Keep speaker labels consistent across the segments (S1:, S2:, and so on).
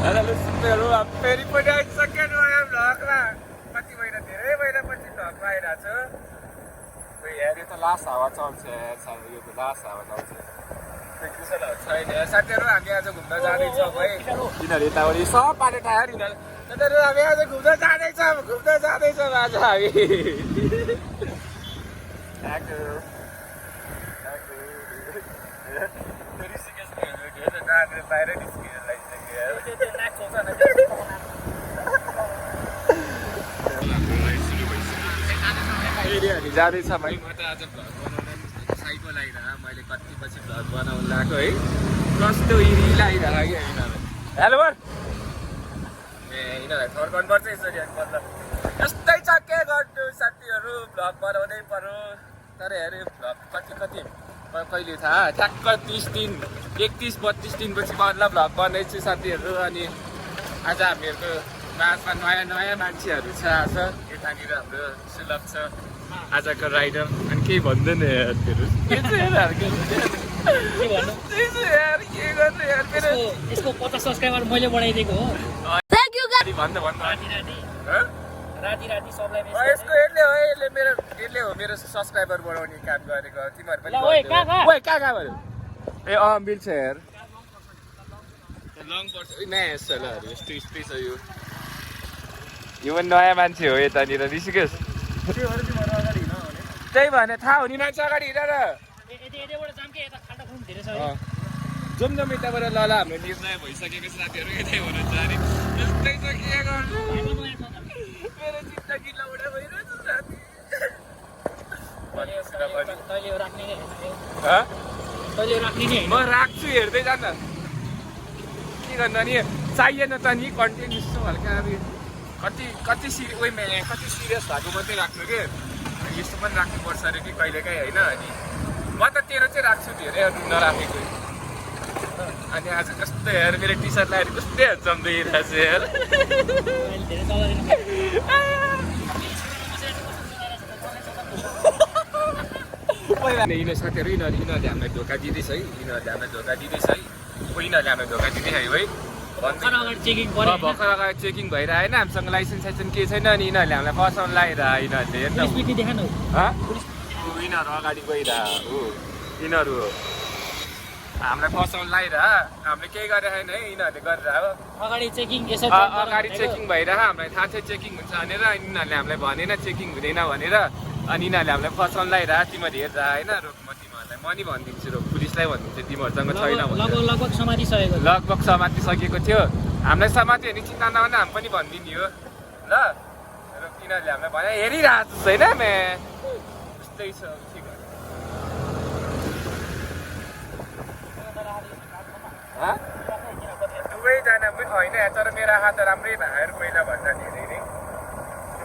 S1: hello सुन्नेहरू अब फेरि पनि आइसक्यो नयाँ भ्लगमा कति महिना धेरै महिनापछि भ्लगमा आइरहेको छु खोइ हेऱ्यो त लास्ट हावा चल्छ यो त लास्ट हावा चल्छ छैन साथीहरू हामी आज घुम्न जाँदैछौँ है यिनीहरू यताउति सब बाटो टायर यिनीहरू हामी आज घुम्न जाँदैछौँ आज हामी बाहिर निस्किएर हामी जाँदैछौँ है म त आज भ्लग बनाउन साइको लागिरह मैले कति पछि भ्लग बनाउनु लगाएको है कस्तो इरी लागिरह कि यिनीहरू हेलो बर ए यिनीहरूलाई थर्कनुपर्छ यसरी अनि मतलब यस्तै छ के गर्नु साथीहरू भ्लग बनाउनै पर्यो तर हेऱ्यो भ्लग कति कहिले थाहा ठ्याक्क 30 दिन 31-32 दिनपछि मतलब भ्लग बनाइछु साथीहरू अनि आज हामीहरूको माझमा नयाँ मान्छेहरू छ आज यतानिर हाम्रो सुलभ छ आजको राइडर अनि केही भन्दैन
S2: यसको 50 सब्स्क्राइबर मैले बढाइदिएको हो राति सबलाई
S1: यसले हो मेरो सब्स्क्राइबर बढाउने काम गरेको तिमीहरू पनि कहाँ भयो ए बिल छ यार लङ पर्छ नयाँ सलहरू यस्तै छ यो पनि नयाँ मान्छे हो यतानिर ऋषिकेश त्यही भने थाहा हुने मान्छे अगाडि हिँड र जाउँ यताबाट ल हाम्रो निर्णय भइसकेको साथीहरू यतै हुनुहुन्छ अरे यस्तै छ के गर्नु मेरो जिन्दगी लौडा भइरहेछ साथी म राख्छु हेर्दै जान के गर्नु नि चाहिएन त नि कन्टेन्ट यस्तो हल्का कति सिरियस भएको मात्रै राख्नु के यस्तो पनि राख्नुपर्छ अरे कि कहिलेकाहीँ होइन अनि म त तेरो चाहिँ राख्छु धेरै नराखेको अनि आज कस्तो हेर मेरो टी सर्ट लगाएर कस्तै हेर्छम देखिरहेको यिनीहरू साथीहरू यिनीहरूले हामीलाई धोका दिँदैछ है यिनीहरूले हामीलाई धोका दिँदैछ है भर्खर अगाडि चेकिङ भइरहेन हामीसँग लाइसेन्स केही छैन अनि यिनीहरूले हामीलाई फसाउनु लगाइरह यिनीहरू अगाडि गइरह यिनीहरू हो हामीलाई फसाउनु लगाइरह हामीले केही गरेको छैन है यिनीहरूले गरेर हो अगाडि चेकिङ भइरह हामीलाई थाहा थियो चेकिङ हुन्छ भनेर यिनीहरूले हामीलाई भनेन चेकिङ हुँदैन भनेर अनि यिनीहरूले हामीलाई फसाउनु लगाइरह तिमीहरू हेर्दा होइन रोक म तिमीहरूलाई म नि भनिदिन्छु रोक पुलिसलाई भनिदिन्छु तिमीहरूसँग छैन लगभग समातिसकेको थियो हामीलाई समात्यो भने चिन्ता नगर्नु हामी पनि भनिदिने हो ल रोक यिनीहरूले हामीलाई भने हेरिरहेको छैन मे त्यस्तै छ दुवैजना पनि होइन तर मेरो आँखा त राम्रै भयो पहिला भन्दा धेरै नै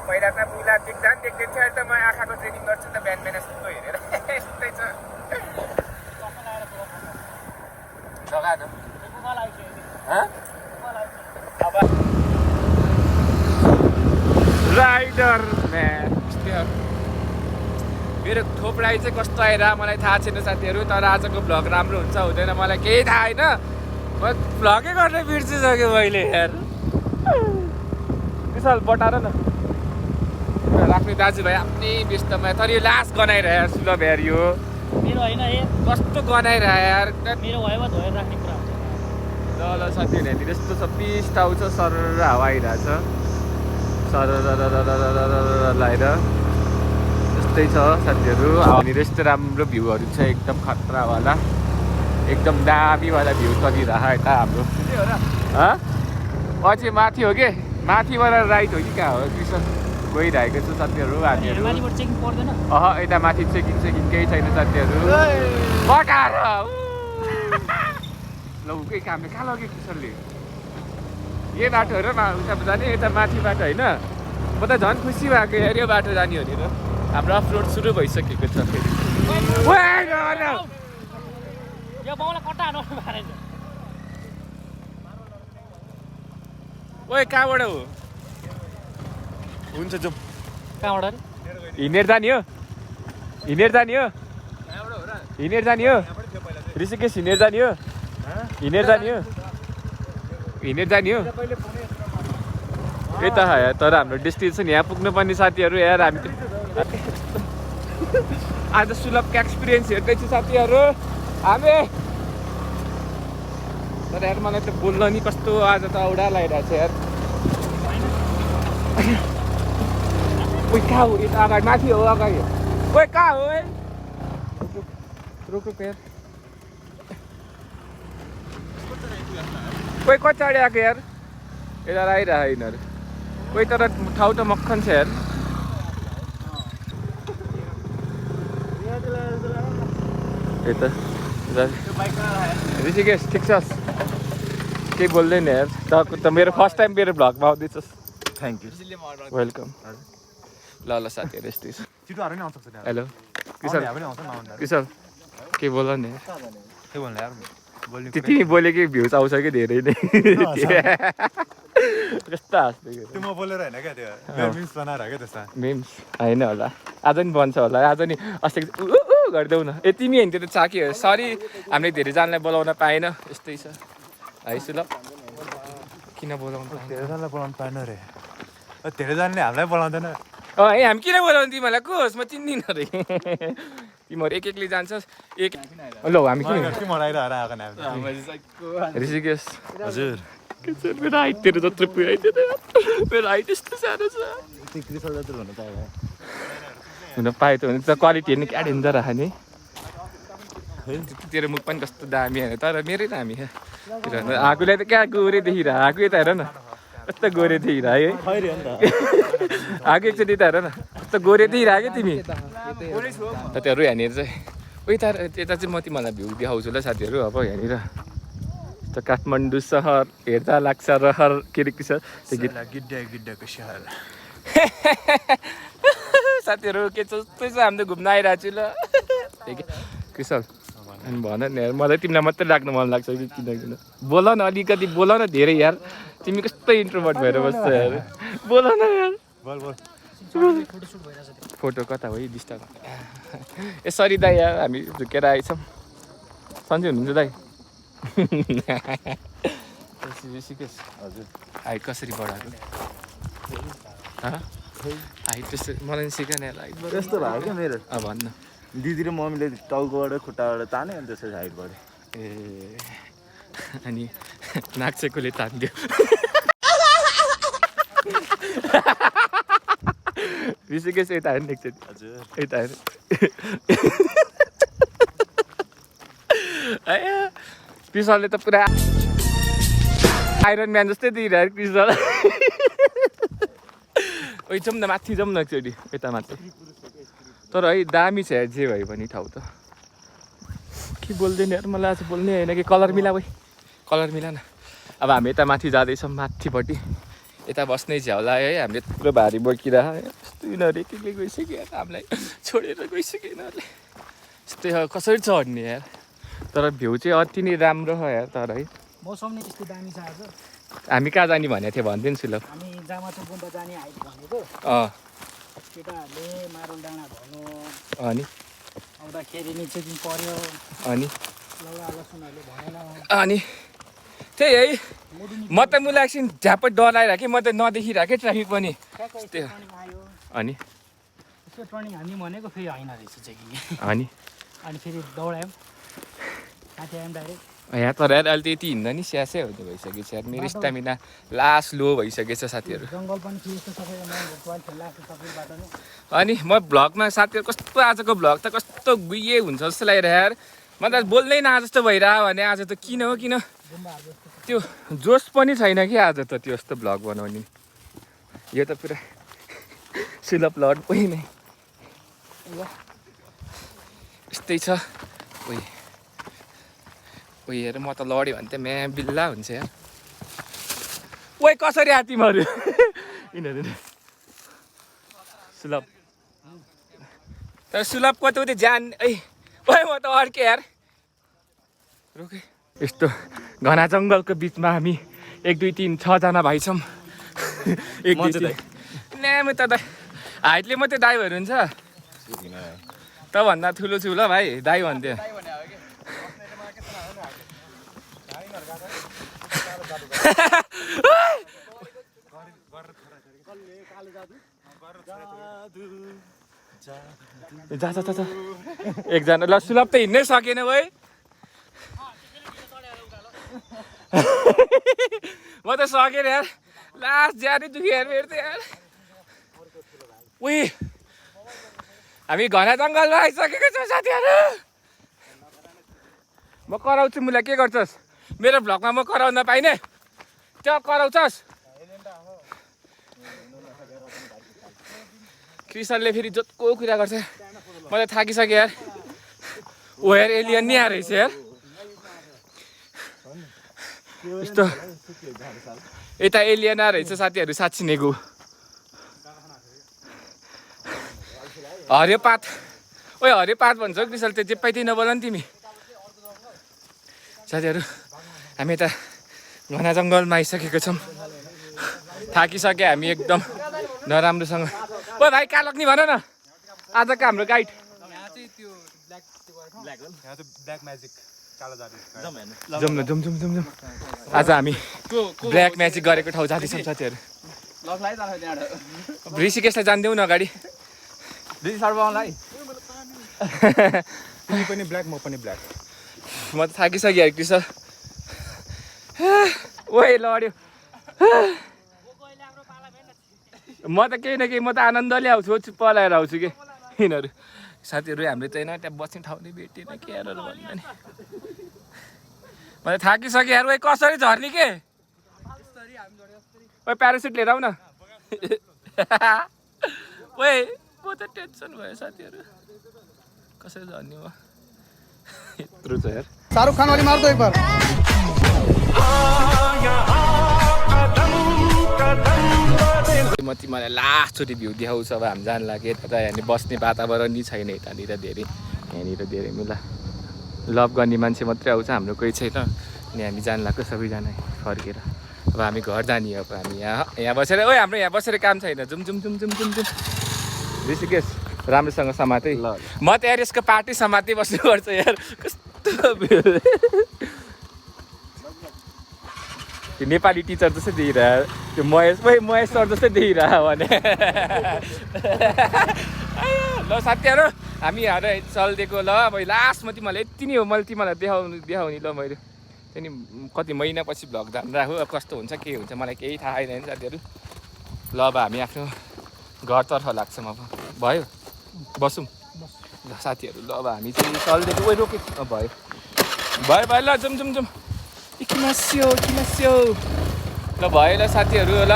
S1: पहिला त बुला देख्दा पनि देख्दै थियो त म आँखाको ट्रेनिङ गर्छु त बिहान यस्तो हेरेर यस्तै छ राइडर मेरो थोपडाइ चाहिँ कस्तो आएर मलाई थाहा छैन साथीहरू तर आजको भ्लग राम्रो हुन्छ हुँदैन मलाई केही थाहा होइन म भ्लगै गर्न बिर्सिसक्यो मैले यार विशाल बटार न राख्ने दाजुभाइ आफ्नै व्यस्तमा तर यो लास्ट गनाइरह सुलभ यार यो
S2: मेरो होइन
S1: कस्तो गनाइरह यार
S2: मेरो भयो धोएर राख्ने कुरा हुन्छ
S1: ल साथीहरू यहाँनिर यस्तो छ पिस टाउ छ सर हावा आइरहेछ सर लगाएर त्यस्तै छ साथीहरू यहाँनिर यस्तो राम्रो भ्यूहरू छ एकदम खतरावाला एकदम दामीवाला भ्यू चलिरह यता हाम्रो अझै माथि हो कि माथिबाट राइट हो कि कहाँ हो कृष्ण गइरहेको छु साथीहरू हामीहरू यता माथि चेकिङ केही छैन साथीहरू बटार ल उकै कामले कहाँ लग्यो किशोरले यही बाटो र उता जाने यता माथि बाटो होइन म त झन् खुसी भएको यार यो बाटो जाने हो नि र हाम्रो अफ रोड सुरु भइसकेको छ फेरि ओए कहाँबाट हो हुन्छ जाउँ
S2: कहाँबाट
S1: हिँडेर जाने हो ऋषिकेश हिँडेर जाने हो हिँडेर जाने हो यता यार तर हाम्रो डेस्टिनेसन यहाँ पुग्नुपर्ने साथीहरू यार हामी आज सुलभको एक्सपिरियन्स हेर्दैछु साथीहरू हामी तर यार मलाई त बोल्न नि कस्तो आज त औडा लागिरहेको छ यार ओइ कहाँ हो यता अगाडि माथि हो अगाडि ओइ कहाँ हो रुक यार कोही कचाडि आएको यार यता आइरह यिनीहरू कोही तर ठाउँ त मक्खन छ यार यता ऋषिकेश ठिक छ केही बोल्दैन यार त मेरो फर्स्ट टाइम मेरो भ्लगमा आउँदैछस्
S3: थ्याङ्क यू
S1: वेलकम ल साथीहरू यस्तै छ हेलो किशोर के बोल नि
S3: के भन्नु यार
S1: तिमी बोलेकै भ्युज आउँछ कि धेरै नै कस्तो हाँस्दै
S3: त्यो म बोलेर होइन क्या त्यो मिम्स बनाएर क्या त्यसमा
S1: मिम्स होइन होला आज नि बन्छ होला आज नि अस्ति गरिदेऊ न ए तिमी होइन त्यो त चाकी हो सरी हामीले धेरैजनालाई बोलाउन पाएन यस्तै छ है सुलभ किन बोलाउनु
S3: धेरैजनालाई बोलाउनु पाएन रे धेरैजनाले हामीलाई बोलाउँदैन
S1: है हामी किन बोलाउनु तिमीलाई कोस् म चिन्दिनँ अरे तिमीहरू एक एकले जान्छस् एक ल हामी किन ऋषिकेश
S3: हजुर
S1: मेरो हाइट तेरो जत्रो पुऱ्याइदिएन मेरो हाइट यस्तो सानो छ हुन पाए त भने त क्वालिटी हेर्ने क्या डेन्जर राख्ने तेरो मुख पनि कस्तो दामी होइन तर मेरै दामी आगोलाई त क्या गोरे देखिरह आगो यता हेर न कस्तो गोरे देखिरह है आगो एकचोटि यता हेर न कस्तो गोरे देखिरह क्या तिमी साथीहरू यहाँनिर चाहिँ यता चाहिँ म तिमीलाई भ्यू देखाउँछु ल साथीहरू अब यहाँनिर त काठमाडौँ सहर हेर्दा लाग्छ रहर के रे के छ
S3: गिड्डाको सहर
S1: साथीहरू के जस्तै छ हामी त घुम्न आइरहेको छु ल किशोर अनि भन नि यार मलाई तिमीलाई मात्रै लाग्नु मन लाग्छ कि किन बोल न अलिकति बोल न धेरै यार तिमी कस्तो इन्ट्रोभर्ट भएर बस्छ यार बोल न यार फोटो कता हो डिस्टर्ब यसरी दाइ यार हामी झुकेर आएछौँ सन्चै हुनुहुन्छ दाइ ऋषिकेश
S3: हजुर
S1: हाइट कसरी बढाएको हाइट त्यस्तो मलाई सिकाउने हाइट
S3: त्यस्तो भयो क्या मेरो
S1: भन्न
S3: दिदी र मम्मीले टाउकोबाट खुट्टाबाट ताने अनि त्यसरी हाइट बढ्यो
S1: ए अनि नाक्सेकोले तानिदियो ऋषिकेश यता हेर्नु एकचोटि
S3: हजुर
S1: यता हेर्नु कृष्णले त पुरा आइरन म्यान जस्तै दिइरहेको कृष्ण ओइ जाउँ न माथि जाउँ न एकचोटि यता माथि तर है दामी छ यार जे भयो भने ठाउँ त के बोल्दैन यार मलाई आज बोल्ने होइन कि कलर मिला भाइ कलर मिला न अब हामी यता माथि जाँदैछौँ माथिपट्टि यता बस्नै छ होला है हामीले थुप्रो भारी बोकिरह यस्तो यिनीहरू एक एकले गइसक्यो यार हामीलाई छोडेर गइसक्यो यिनीहरूले यस्तै कसरी चढ्ने यार तर भ्यू चाहिँ अति नै राम्रो छ यार तर है
S2: मौसम नै त्यस्तो दामी छ आज
S1: हामी कहाँ जाने भनेको थियो भनिदिनु छु ल
S2: हामी जामाचोक गुम्बा जाने हाइट भनेको केटाहरूले मारुल डाँडा भन्नु
S1: अनि
S2: आउँदाखेरि निचे दिन पर्यो
S1: अनि
S2: लौरा लसुनहरूले भनेन
S1: अनि त्यही है म त मुला एकछिन झ्यापै डराइरहेको कि म त नदेखिरहेको ट्राफिक पनि
S2: त्यो
S1: अनि
S2: यसो टर्निङ हामी भनेको फेरि होइन रहेछ चाहिँ
S1: अनि
S2: फेरि दौडायौँ माथि आयौँ डाइरेक्ट
S1: यहाँ तर यार अहिले त यति हिँड्दा नि स्यासै हुँदै भइसकेको छ यार मेरो स्टामिना लास्ट लो भइसकेको छ साथीहरू
S2: जङ्गल पनि थियो यस्तो सबै
S1: अनि म भ्लगमा साथीहरू कस्तो आजको भ्लग त कस्तो गुइए हुन्छ जस्तो लागिरहेको यार म त बोल्दै न जस्तो भइरह्यो भने आज त किन हो किन त्यो जोस पनि छैन कि आज त त्यो जस्तो भ्लग बनाउने यो त पुरा सुलभ लड पनि नै यस्तै छ ओइ हेर म त लड्यो भने त म्या बिल्ला हुन्छ यार ओइ कसरी आ तिमीहरू यिनीहरू सुलभ तर सुलभको त उतै जान ओइ म त अड्केँ यार रोके यस्तो घना जङ्गलको बिचमा हामी 1 2 3 6 जना भाइ छौँ एक न्याम त हाइटले मात्रै दाइहरू हुन्छ तभन्दा ठुलो छु ल भाइ दाइ भन्थ्यो जा जा जा एकजना ल सुलभ त हिँड्नै सकेन भाइ म त सकेन यार लास्ट ज्यादै दुखी यार मेरो त यार उही हामी घना जङ्गलमा आइसकेको छौँ साथीहरू म कराउँछु मुलाई के गर्छस् मेरो भ्लगमा म कराउन पाइने त्यो कराउँछस् कृष्णले फेरि जोतको कुरा गर्छ म त थाकिसकेँ यार ओ यार एलियन नि आएर यार यस्तो यता एलियन आएर साथीहरू साँच्ची नेगो हरियो पात ओए हरियो पात भन्छ कृष्ण त्यो जे पाइ त्यही नबोल नि तिमी साथीहरू हामी यता घना जङ्गलमा आइसकेको छौँ थाकिसक्यो हामी एकदम नराम्रोसँग ओ भाइ कहाँ लग्ने भन न आजको हाम्रो गाइड जाउँ आज हामी ब्ल्याक म्याजिक गरेको ठाउँ जाँदैछौँ साथीहरू ऋषिकेशलाई जान्दैनौँ न अगाडि
S3: तिमी पनि ब्ल्याक म पनि ब्ल्याक
S1: म त थाकिसकेँ कृष्ण ओए लड्यो म त केही न केही म त आनन्दले आउँछु पलाएर आउँछु कि यिनीहरू साथीहरू हाम्रो चाहिँ होइन त्यहाँ बस्ने ठाउँ नै भेटेन के यार भन्दा नि म त थाकिसकेँ यार ओए कसरी झर्ने के ओए प्यारासुट लिएर आऊ न ओए म त टेन्सन भयो साथीहरू कसरी झर्ने म यत्रो छ यार
S2: शाहरुख खान वाली मार दो एक बार
S1: म तिमीलाई लास्टचोटि भ्यू देखाउँछु अब हामी जानु लाग्यो यता यहाँनिर बस्ने वातावरण नि छैन यतानिर धेरै यहाँनिर धेरै मिला लभ गर्ने मान्छे मात्रै आउँछ हाम्रो कोही छैन अनि हामी जानु लाग्यो सबैजना फर्केर अब हामी घर जाने अब हामी यहाँ बसेर ओए हाम्रो यहाँ बसेर काम छैन zoom zoom zoom zoom zoom zoom Rishikesh राम्रोसँग समातेँ म त यार यसको पार्टी समाते बस्नुपर्छ यार कस्तो त्यो नेपाली टिचर जस्तै देखिरह त्यो महेश सर जस्तै देखिरह भने ल साथीहरू हामी चलिदिएको ल अब लास्टमा तिमीलाई यति नै हो मैले तिमीलाई देखाउने ल मैले त्यहाँदेखि कति महिनापछि भ्लग जानु राखु अब कस्तो हुन्छ के हुन्छ मलाई केही थाहा छैन साथीहरू ल अब हामी आफ्नो घरतर्फ लाग्छौँ अब भयो बसौँ ल साथीहरू ल अब हामी चाहिँ चलिदिएको ओइ रोके भयो भयो भयो ल जाउँ जाउँ जाउँ किमास्यो ल भयो ल साथीहरू ल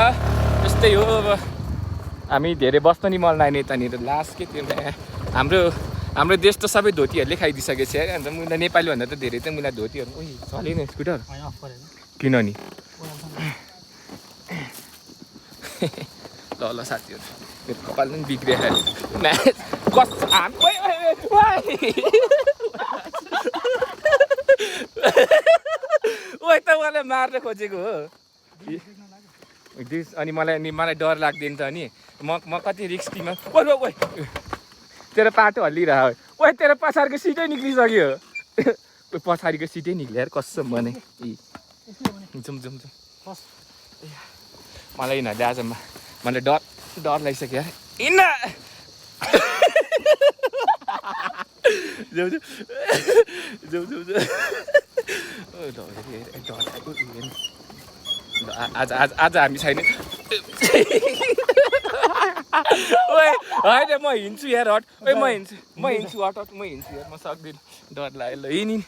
S1: त्यस्तै हो अब हामी धेरै बस्न नि मन लाग्ने यतानिर लास्ट के त्यो हाम्रो देश त सबै धोतीहरूले खाइदिइसकेको छ है अन्त मुला नेपालीभन्दा त धेरै त मुला धोतीहरू ओइ चलेन स्कुटर किन नि ल ल साथीहरू मेरो कपाल पनि बिग्रियो ओइ त मलाई मार्न खोजेको हो अनि मलाई डर लाग्दैन त नि म कति रिस्कीमा ओइ तेरो पाटो हल्लिरह ओइ तेरो पछाडिको सिटै निक्लिसक्यो पछाडिको सिटै निक्ल्यो यार कसम भने जाउँ जाउँ जाउँ मलाई यिनीहरूले आज मलाई डर लागिसक्यो यार हिँड्न जाउँ जाउँ जाउँ जाउँ आज हामी छैन ओए होइन म हिँड्छु यार हट ओए म हिँड्छु हट म हिँड्छु यार म सक्दिनँ डर लाग्यो ल हिँड्ने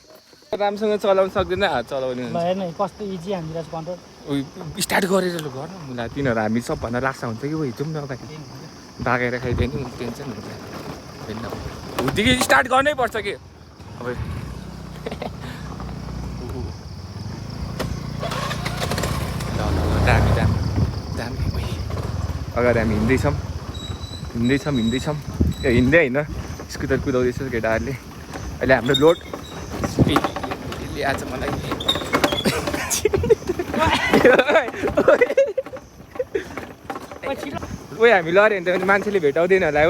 S1: राम्रोसँग चलाउनु सक्दैन चलाउने
S2: कस्तो इजी हामीलाई कन्ट्रोल
S1: स्टार्ट गरेर ल गर्न मुला तिनीहरू हामी सबभन्दा लास्ट हुन्छ कि उयो जाउँ न अगाडि भागेर खाइदियो नि टेन्सन हुन्छ होइन हुँदेखि स्टार्ट गर्नै पर्छ कि अब दामी अगाडि हामी हिँड्दैछौँ ए हिँड्दै होइन स्कुटर कुदाउँदैछ केटाहरूले अहिले हाम्रो लोड यसले आज मलाई ओए हामी लड्यो भने त मान्छेले भेटाउँदैन होला है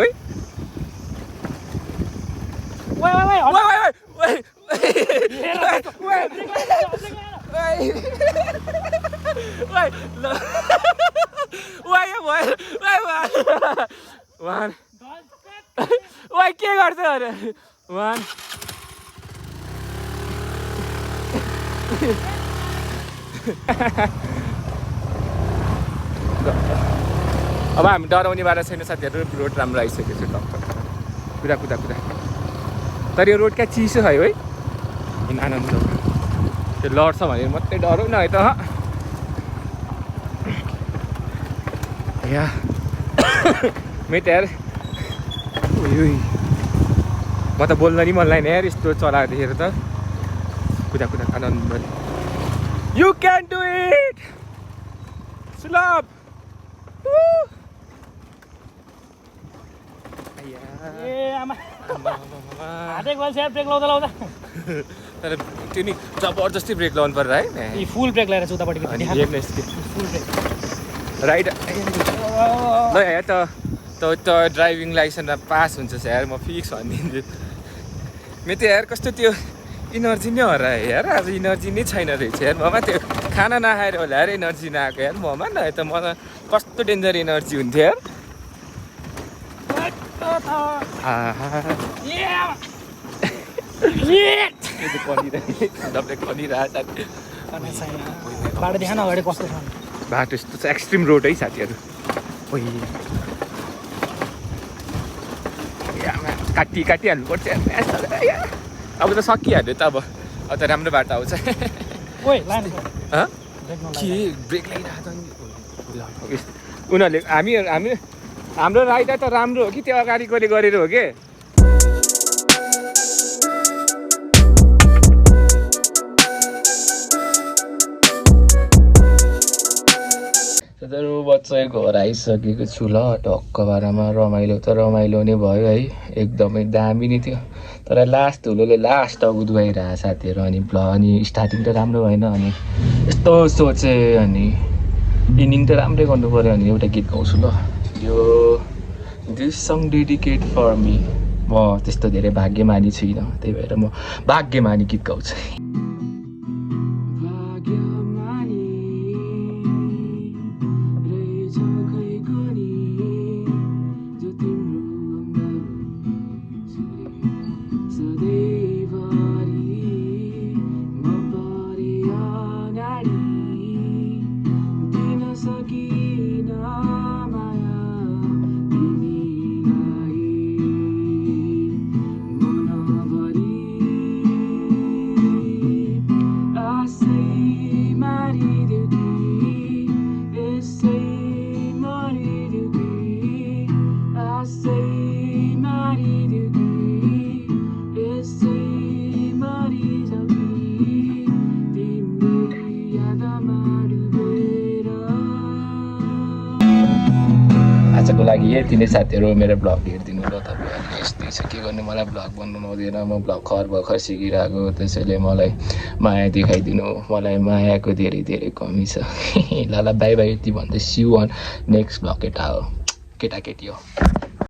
S1: भयो वान वाइ के गर्छ अरे वान अब हामी डराउनेवाला छैन साथीहरू रोड राम्रो आइसकेको छ टक्क कुदा कुदा कुदा तर यो रोड क्या चिसो है आनन्द त्यो लड्छ भने मात्रै डरौँ न है त यहाँ मेट यार म त बोल्न नि मन लाग्दैन यार यस्तो चलाएको देखेर त कुदा कुदा आनन्द यु क्यान डु इट सुलभ तर त्यो नि जबरजस्ती ब्रेक लगाउनु पर्छ है
S2: फुल ब्रेक लगाएर उतापट्टि
S1: राइट ल यहाँ त ड्राइभिङ लाइसेन्समा पास हुन्छ यार म फिक्स भनिदिन्छु मेरो त यार कस्तो त्यो इनर्जी नै हो र यार आज इनर्जी नै छैन रहेछ यार ममा त्यो खाना नखाएर होला यार इनर्जी नआएको यार ममा न त मलाई कस्तो डेन्जर इनर्जी हुन्थ्यो यार
S2: बाटो देखा न अगाडि कस्तो छ
S1: बाटो यस्तो छ एक्सट्रिम रोड है साथीहरू काटी हाल्नुपर्छ अब त सकिहाल्यो त अब त राम्रो बाटो आउँछ के ब्रेक लगाइरहेको छ उनीहरूले हाम्रो राइडर त राम्रो हो कि त्यो अगाडिकोले गरेर हो कि बच्चा घर आइसकेको छु ल टक्क बाह्रमा रमाइलो त रमाइलो नै भयो है एकदमै दामी नै थियो तर लास्ट धुलोले लास्ट टाउको दुखाइरहेको साथीहरू अनि स्टार्टिङ त राम्रो भएन अनि यस्तो सोचेँ अनि इन्डिङ त राम्रै गर्नु पऱ्यो अनि एउटा गीत गाउँछु ल यो this song dedicate for me म त्यस्तो धेरै भाग्यमानी छुइनँ त्यही भएर म भाग्यमानी गीत गाउँछु आजको लागि यति नै साथीहरू मेरो ब्लग हेरिदिनु ल तपाईँहरूले यस्तै छ के गर्ने मलाई ब्लग बनाउनु आउँदैन म ब्लग भर्खर सिकिरहेको त्यसैले मलाई माया देखाइदिनु मलाई मायाको धेरै धेरै कमी छ ल बाई बाई यति भन्दै see you on next blog केटा हो केटाकेटी हो